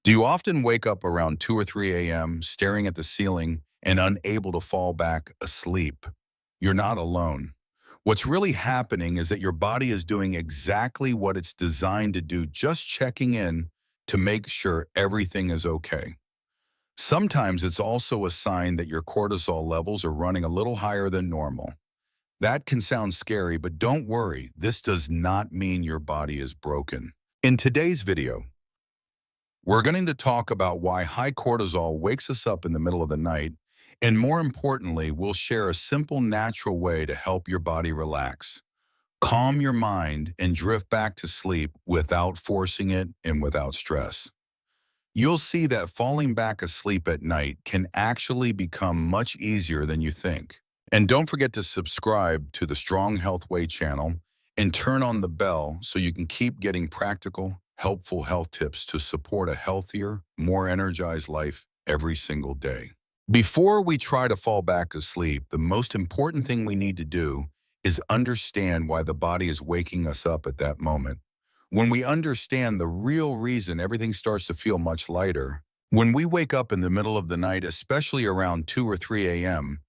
Do you often wake up around 2 or 3 a.m. staring at the ceiling and unable to fall back asleep? You're not alone. What's really happening is that your body is doing exactly what it's designed to do, just checking in to make sure everything is okay. Sometimes it's also a sign that your cortisol levels are running a little higher than normal. That can sound scary, but don't worry, this does not mean your body is broken. In today's video, we're going to talk about why high cortisol wakes us up in the middle of the night, and more importantly, we'll share a simple, natural way to help your body relax, calm your mind, and drift back to sleep without forcing it and without stress. You'll see that falling back asleep at night can actually become much easier than you think. And don't forget to subscribe to the Strong Health Way channel and turn on the bell so you can keep getting practical, helpful health tips to support a healthier, more energized life every single day. Before we try to fall back asleep, the most important thing we need to do is understand why the body is waking us up at that moment. When we understand the real reason, everything starts to feel much lighter. When we wake up in the middle of the night, especially around 2 or 3 a.m.,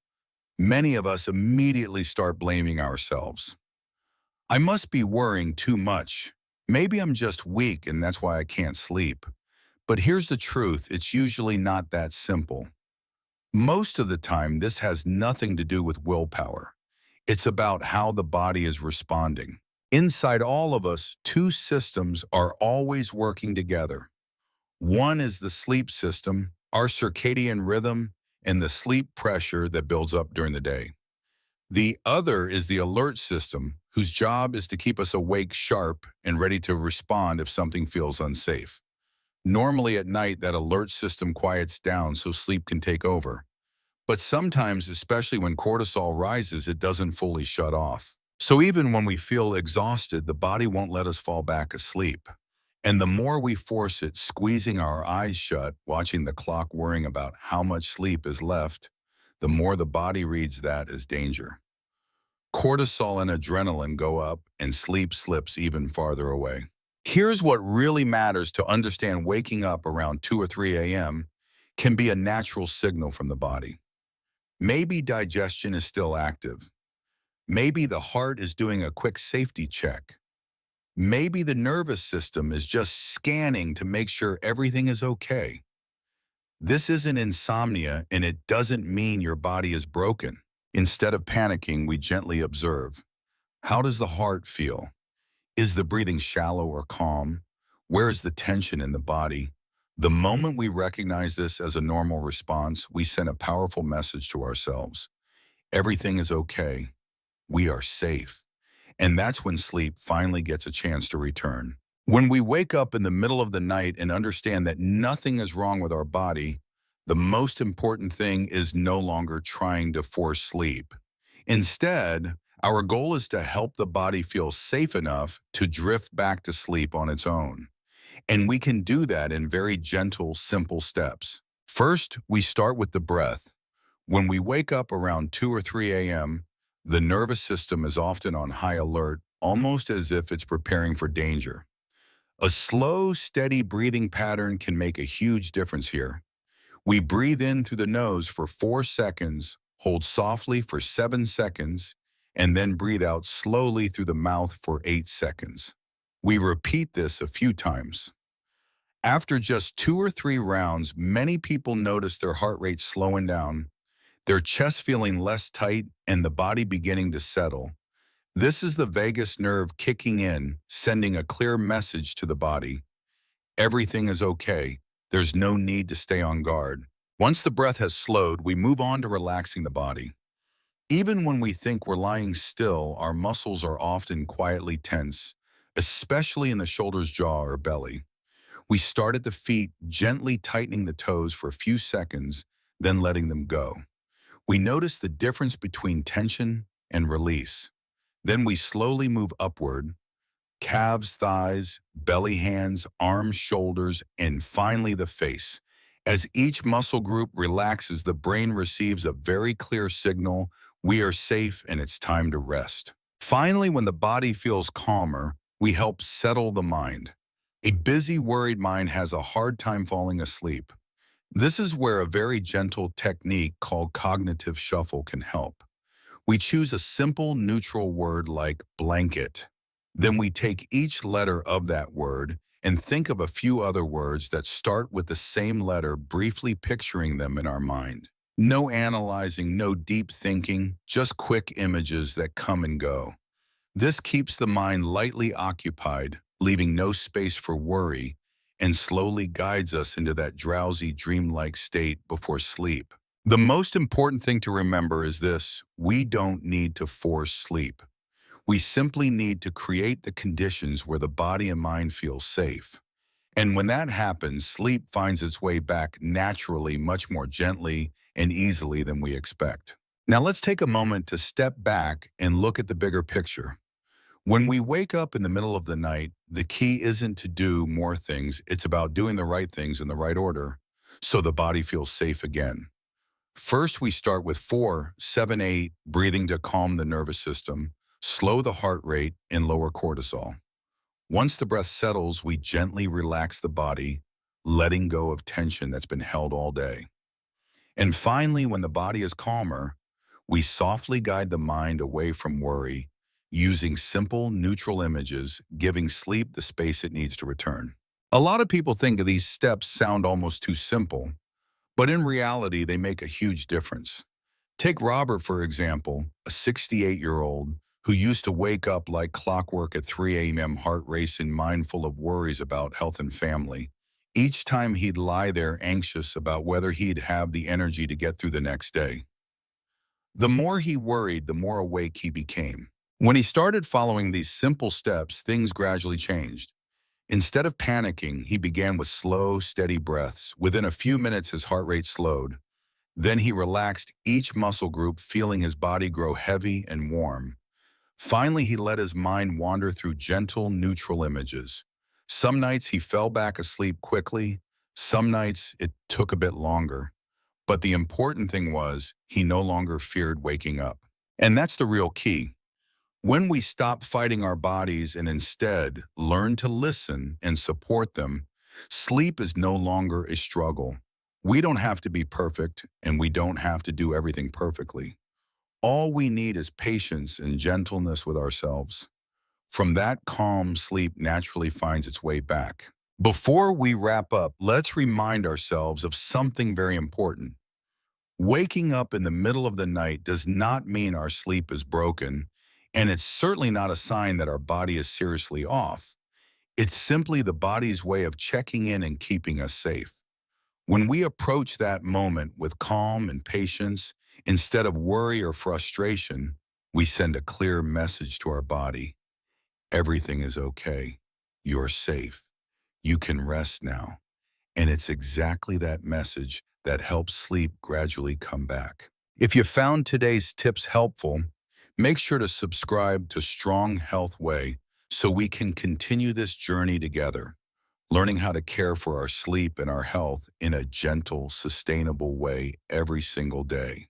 many of us immediately start blaming ourselves. I must be worrying too much. Maybe I'm just weak and that's why I can't sleep. But here's the truth, it's usually not that simple. Most of the time, this has nothing to do with willpower. It's about how the body is responding. Inside all of us, two systems are always working together. One is the sleep system, our circadian rhythm, and the sleep pressure that builds up during the day. The other is the alert system, whose job is to keep us awake, sharp, and ready to respond if something feels unsafe. Normally at night, that alert system quiets down so sleep can take over. But sometimes, especially when cortisol rises, it doesn't fully shut off. So even when we feel exhausted, the body won't let us fall back asleep. And the more we force it, squeezing our eyes shut, watching the clock, worrying about how much sleep is left, the more the body reads that as danger. Cortisol and adrenaline go up and sleep slips even farther away. Here's what really matters to understand: waking up around 2 or 3 a.m. can be a natural signal from the body. Maybe digestion is still active. Maybe the heart is doing a quick safety check. Maybe the nervous system is just scanning to make sure everything is okay. This isn't insomnia, and it doesn't mean your body is broken. Instead of panicking, we gently observe. How does the heart feel? Is the breathing shallow or calm? Where is the tension in the body? The moment we recognize this as a normal response, we send a powerful message to ourselves. Everything is okay. We are safe. And that's when sleep finally gets a chance to return. When we wake up in the middle of the night and understand that nothing is wrong with our body, the most important thing is no longer trying to force sleep. Instead, our goal is to help the body feel safe enough to drift back to sleep on its own. And we can do that in very gentle, simple steps. First, we start with the breath. When we wake up around 2 or 3 a.m., the nervous system is often on high alert, almost as if it's preparing for danger. A slow, steady breathing pattern can make a huge difference here. We breathe in through the nose for 4 seconds, hold softly for 7 seconds, and then breathe out slowly through the mouth for 8 seconds. We repeat this a few times. After just 2 or 3 rounds, many people notice their heart rate slowing down, their chest feeling less tight, and the body beginning to settle. This is the vagus nerve kicking in, sending a clear message to the body. Everything is okay. There's no need to stay on guard. Once the breath has slowed, we move on to relaxing the body. Even when we think we're lying still, our muscles are often quietly tense, especially in the shoulders, jaw, or belly. We start at the feet, gently tightening the toes for a few seconds, then letting them go. We notice the difference between tension and release. Then we slowly move upward: calves, thighs, belly, hands, arms, shoulders, and finally the face. As each muscle group relaxes, the brain receives a very clear signal: we are safe and it's time to rest. Finally, when the body feels calmer, we help settle the mind. A busy, worried mind has a hard time falling asleep. This is where a very gentle technique called cognitive shuffle can help. We choose a simple, neutral word like blanket. Then we take each letter of that word and think of a few other words that start with the same letter, briefly picturing them in our mind. No analyzing, no deep thinking, just quick images that come and go. This keeps the mind lightly occupied, leaving no space for worry, and slowly guides us into that drowsy, dreamlike state before sleep. The most important thing to remember is this: we don't need to force sleep. We simply need to create the conditions where the body and mind feel safe. And when that happens, sleep finds its way back naturally, much more gently and easily than we expect. Now let's take a moment to step back and look at the bigger picture. When we wake up in the middle of the night, the key isn't to do more things, it's about doing the right things in the right order so the body feels safe again. First, we start with 4-7-8 breathing to calm the nervous system, slow the heart rate, and lower cortisol. Once the breath settles, we gently relax the body, letting go of tension that's been held all day. And finally, when the body is calmer, we softly guide the mind away from worry, using simple, neutral images, giving sleep the space it needs to return. A lot of people think of these steps sound almost too simple, but in reality, they make a huge difference. Take Robert, for example, a 68-year-old who used to wake up like clockwork at 3 a.m., heart racing, mind full of worries about health and family. Each time he'd lie there anxious about whether he'd have the energy to get through the next day. The more he worried, the more awake he became. When he started following these simple steps, things gradually changed. Instead of panicking, he began with slow, steady breaths. Within a few minutes, his heart rate slowed. Then he relaxed each muscle group, feeling his body grow heavy and warm. Finally, he let his mind wander through gentle, neutral images. Some nights he fell back asleep quickly. Some nights it took a bit longer. But the important thing was, he no longer feared waking up. And that's the real key. When we stop fighting our bodies and instead learn to listen and support them, sleep is no longer a struggle. We don't have to be perfect, and we don't have to do everything perfectly. All we need is patience and gentleness with ourselves. From that calm, sleep naturally finds its way back. Before we wrap up, let's remind ourselves of something very important. Waking up in the middle of the night does not mean our sleep is broken, and it's certainly not a sign that our body is seriously off. It's simply the body's way of checking in and keeping us safe. When we approach that moment with calm and patience, instead of worry or frustration, we send a clear message to our body. Everything is okay. You're safe. You can rest now. And it's exactly that message that helps sleep gradually come back. If you found today's tips helpful, make sure to subscribe to Strong Health Way so we can continue this journey together, learning how to care for our sleep and our health in a gentle, sustainable way every single day.